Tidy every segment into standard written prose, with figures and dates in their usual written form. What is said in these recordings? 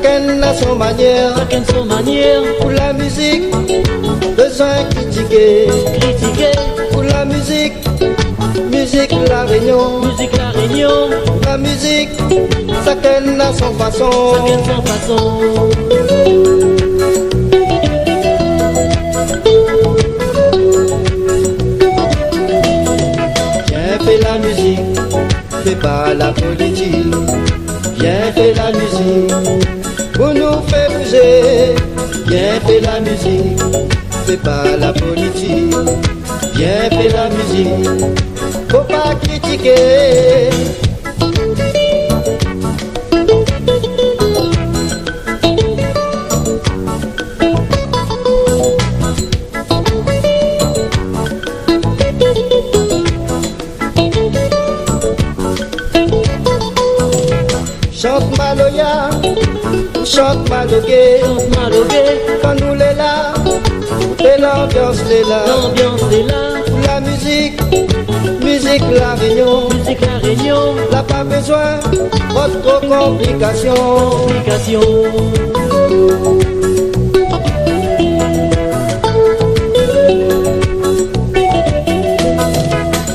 chacun à son manière. Chacun son manière. Pour la musique, besoin critiquer. Critiquer. Pour la musique, musique la réunion. Musique la réunion. La musique, chacun à son façon. Chacun son façon. Viens fais la musique, fais pas la politique. Viens fais la musique, pour nous faire bouger. Viens fais la musique, fais pas la politique. Viens fais la musique, faut pas critiquer. Chante maloya, chante malogué, Chante malogué. quand nous l'est là, et l'ambiance l'est là. L'ambiance est là. La musique, musique la réunion. Musique la réunion. N'a pas besoin d'autres complications. Complication.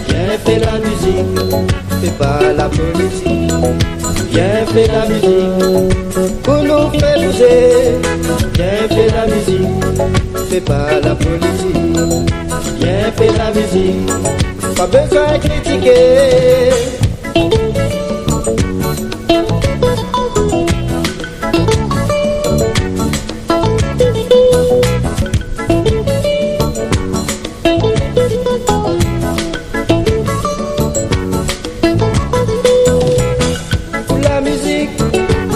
Viens fais la musique, fais pas la politique. Viens fais la musique, pour nous faire bouger. Viens fais la musique, fais pas la politique. Viens fais la musique, pas besoin de critiquer.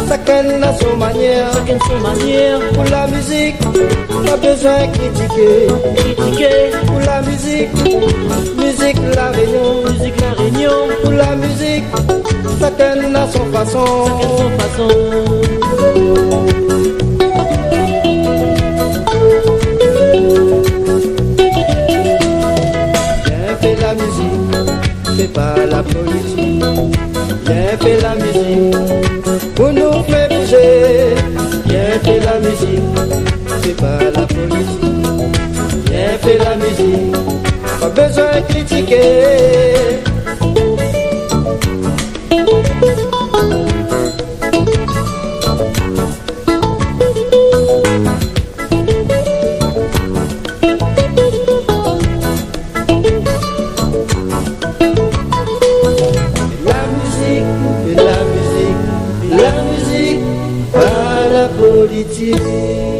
Chacun à son manière. Chacun son manière. Pour la musique, pas besoin de critiquer. Critiquer. Pour la musique, musique la réunion. Musique la réunion. Pour la musique, chacun à son façon. Chacun son façon. Viens fais la musique, fais pas la politique. Viens fais la musique, pour nous faire bouger. Viens fais la musique, fais pas la politique. Viens fais la musique, pas besoin de critiquer. La musique, pas la politique.